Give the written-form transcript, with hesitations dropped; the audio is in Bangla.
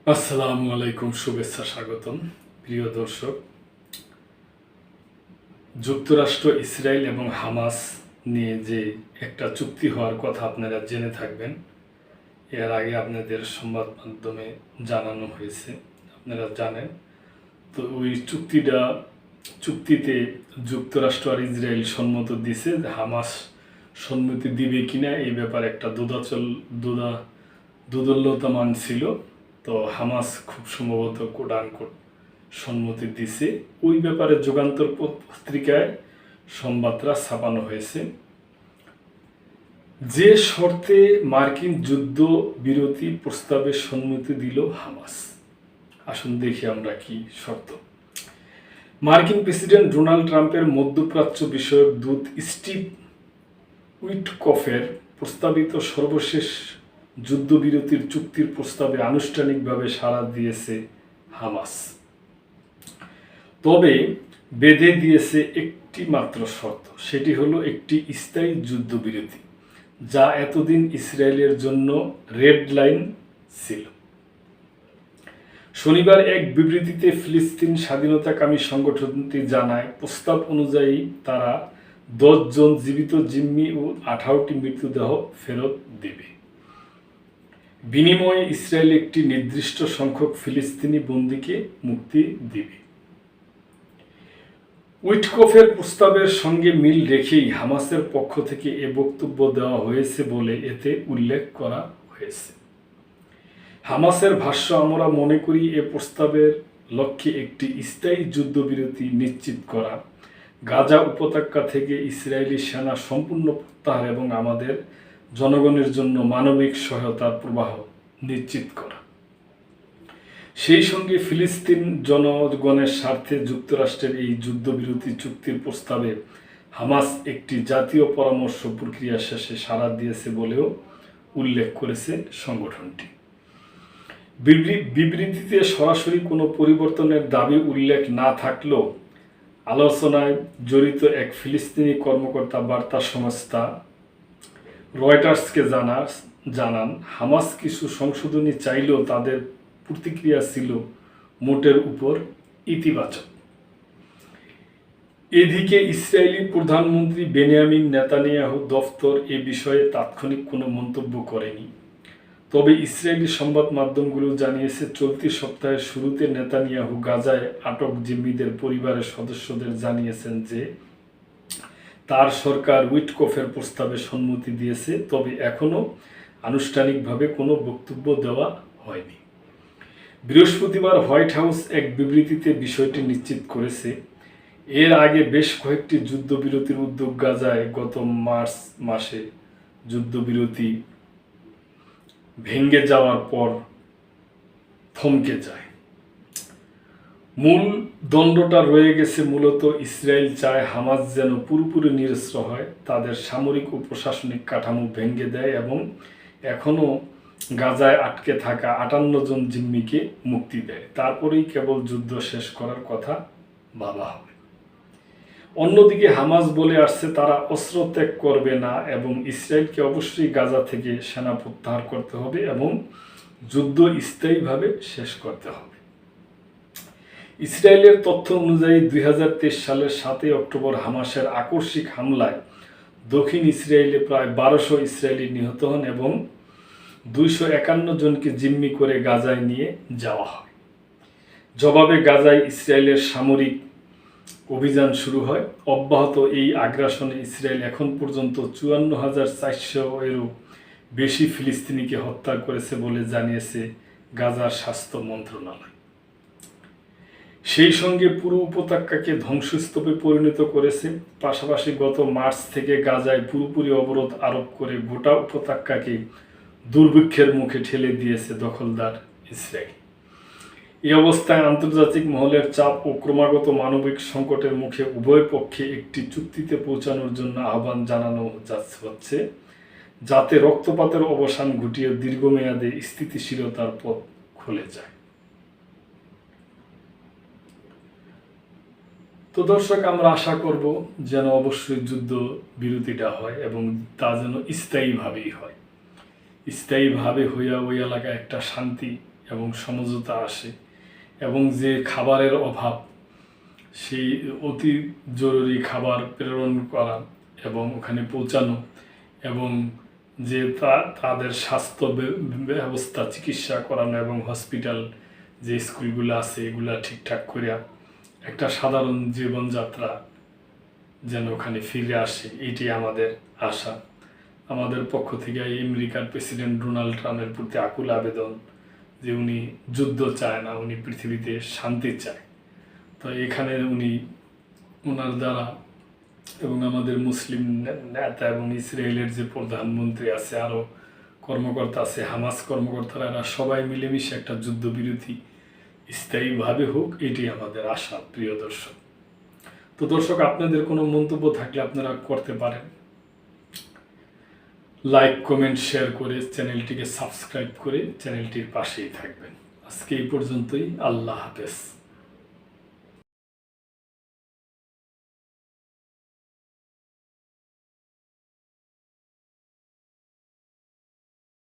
আসসালামু আলাইকুম, শুভেচ্ছা, স্বাগতম। প্রিয় দর্শক, যুক্তরাষ্ট্র, ইসরায়েল এবং হামাস নিয়ে যে একটা চুক্তি হওয়ার কথা আপনারা জেনে থাকবেন। এর আগে আপনাদের সংবাদ মাধ্যমে জানানো হয়েছে, আপনারা জানেন। তো ওই চুক্তিতে যুক্তরাষ্ট্র আর ইসরায়েল সম্মত দিছে যে হামাস সম্মতি দিবে কিনা এই ব্যাপারে একটা দোদুল্যমান ছিল। তো হামাস খুব সম্ভবত কোট সম্মতি দিছে। ওই ব্যাপারে যুগান্তর পত্রিকায় সংবাদটা ছাপানো হয়েছে। যে শর্তে মার্কিন যুদ্ধ বিরতি প্রস্তাবে সম্মতি দিল হামাস। আসুন দেখি আমরা কি শর্ত। মার্কিন প্রেসিডেন্ট ডোনাল্ড ট্রাম্পের মধ্যপ্রাচ্য বিষয়ক দূত স্টিভ উইটকফের প্রস্তাবিত সর্বশেষ যুদ্ধবিরতির চুক্তির প্রস্তাবে আনুষ্ঠানিকভাবে সাড়া দিয়েছে হামাস। তবে বেঁধে দিয়েছে একটি মাত্র শর্ত, সেটি হলো একটি স্থায়ী যুদ্ধবিরতি, যা এতদিন ইসরায়েলের জন্য রেড লাইন ছিল। শনিবার এক বিবৃতিতে ফিলিস্তিন স্বাধীনতাকামী সংগঠনটি জানায়, প্রস্তাব অনুযায়ী তারা 10 জন জীবিত জিম্মি ও 18টি মৃতদেহ ফেরত দেবে। বিনিময়ে ইসরায়েল একটি নির্দিষ্ট সংখ্যক ফিলিস্তিনি বন্দীকে মুক্তি দেবে। উইটকফের প্রস্তাবের সঙ্গে মিল রেখেই হামাসের পক্ষ থেকে এ বক্তব্য দেওয়া হয়েছে বলে এতে উল্লেখ করা হয়েছে। হামাসের ভাষ্য, আমরা মনে করি এ প্রস্তাবের লক্ষ্যে একটি স্থায়ী যুদ্ধবিরতি নিশ্চিত করা, গাজা উপত্যকা থেকে ইসরায়েলি সেনা সম্পূর্ণ প্রত্যাহার এবং আমাদের জনগণের জন্য মানবিক সহায়তার প্রবাহ নিশ্চিত করা। সেই সঙ্গে ফিলিস্তিন জনগণের স্বার্থে যুক্তরাষ্ট্রের এই যুদ্ধবিরতি চুক্তির প্রস্তাবে হামাস একটি জাতীয় পরামর্শ প্রক্রিয়া শেষে সাড়া দিয়েছে বলেও উল্লেখ করেছে সংগঠনটি। বিবৃতিতে সরাসরি কোনো পরিবর্তনের দাবি উল্লেখ না থাকলেও আলোচনায় জড়িত এক ফিলিস্তিনি কর্মকর্তা বার্তা সংস্থা রয়টার্সকে জানান, হামাস কিছু সংশোধনী চাইলেও তাদের প্রতিক্রিয়া ছিল মোটের উপর ইতিবাচক। এদিকে ইসরায়েলি প্রধানমন্ত্রী বেনিয়ামিন নেতানিয়াহু দফতর এ বিষয়ে তাৎক্ষণিক কোনো মন্তব্য করেনি। তবে ইসরায়েলি সংবাদ মাধ্যমগুলো জানিয়েছে, চলতি সপ্তাহের শুরুতে নেতানিয়াহু গাজায় আটক জিম্মিদের পরিবারের সদস্যদের জানিয়েছেন যে তার সরকার উইটকফের প্রস্তাবে সম্মতি দিয়েছে, তবে এখনও আনুষ্ঠানিকভাবে কোনো বক্তব্য দেওয়া হয়নি। বৃহস্পতিবার হোয়াইট হাউস এক বিবৃতিতে বিষয়টি নিশ্চিত করেছে। এর আগে বেশ কয়েকটি যুদ্ধবিরতির উদ্যোগ গাজায় গত মার্চ মাসে যুদ্ধবিরতি ভেঙে যাওয়ার পর থমকে যায়। মূল দ্বন্দ্বটা রয়ে গেছে মূলত ইসরায়েল চায় হামাস যেন পুরোপুরি নিরস্ত্র হয়, তাদের সামরিক ও প্রশাসনিক কাঠামো ভেঙে দেয় এবং এখনও গাজায় আটকে থাকা 58 জন জিম্মিকে মুক্তি দেয়। তারপরেই কেবল যুদ্ধ শেষ করার কথা ভাবা হবে। অন্যদিকে হামাস বলে আসছে তারা অস্ত্র ত্যাগ করবে না এবং ইসরায়েলকে অবশ্যই গাজা থেকে সেনা প্রত্যাহার করতে হবে এবং যুদ্ধ স্থায়ীভাবে শেষ করতে হবে। ইসরায়েলের তথ্য অনুযায়ী 2023 সালের 7 অক্টোবর হামাসের আকস্মিক হামলায় দক্ষিণ ইসরায়েলে প্রায় 1200 ইসরায়েলি নিহত হন এবং 251 জনকে জিম্মি করে গাজায় নিয়ে যাওয়া হয়। জবাবে গাজায় ইসরায়েলের সামরিক অভিযান শুরু হয়। অব্যাহত এই আগ্রাসনে ইসরায়েল এখন পর্যন্ত 54,400-এরও বেশি ফিলিস্তিনিকে হত্যা করেছে বলে জানিয়েছে গাজার স্বাস্থ্য মন্ত্রণালয়। সেই সঙ্গে পুরো উপত্যকাকে ধ্বংসস্তূপে পরিণত করেছে। পাশাপাশি গত মার্চ থেকে গাজায় পুরোপুরি অবরোধ আরোপ করে গোটা উপত্যকাকে দুর্ভিক্ষের মুখে ঠেলে দিয়েছে দখলদার ইসরায়েল। এই অবস্থায় আন্তর্জাতিক মহলের চাপ ও ক্রমাগত মানবিক সংকটের মুখে উভয় পক্ষে একটি চুক্তিতে পৌঁছানোর জন্য আহ্বান জানানো হচ্ছে, যাতে রক্তপাতের অবসান ঘটিয়ে দীর্ঘমেয়াদে স্থিতিশীলতার পথ খুলে যায়। তো দর্শক, আমরা আশা করব যেন অবশ্যই যুদ্ধ বিরতিটা হয় এবং তা যেন স্থায়ীভাবেই হয়। স্থায়ীভাবে হইয়া ওই এলাকায় একটা শান্তি এবং সমঝোতা আসে, এবং যে খাবারের অভাব, সেই অতি জরুরি খাবার প্রেরণ করা এবং ওখানে পৌঁছানো, এবং যে তাদের স্বাস্থ্য ব্যবস্থা, চিকিৎসা করানো, এবং হসপিটাল যে স্কুলগুলো আছে এগুলা ঠিকঠাক করিয়া একটা সাধারণ জীবনযাত্রা যেন ওখানে ফিরে আসে, এটি আমাদের আশা। আমাদের পক্ষ থেকে আমেরিকার প্রেসিডেন্ট ডোনাল্ড ট্রাম্পের প্রতি আকুল আবেদন যে উনি যুদ্ধ চায় না, উনি পৃথিবীতে শান্তি চায়। তো এখানে উনি ওনার দ্বারা, এবং আমাদের মুসলিম নেতা এবং ইসরায়েলের যে প্রধানমন্ত্রী আছে, আরও কর্মকর্তা আছে, হামাস কর্মকর্তারা, এরা সবাই মিলেমিশে একটা যুদ্ধবিরতি স্থায়ীভাবে হোক, এটি আমাদের আশা। প্রিয় দর্শক, তো দর্শক, আপনাদের কোনো মন্তব্য থাকলে আপনারা করতে পারেন। লাইক, কমেন্ট, শেয়ার করে চ্যানেলটিকে সাবস্ক্রাইব করে চ্যানেলটির পাশেই থাকবেন। আজকে এই পর্যন্তই। আল্লাহ হাফেজ।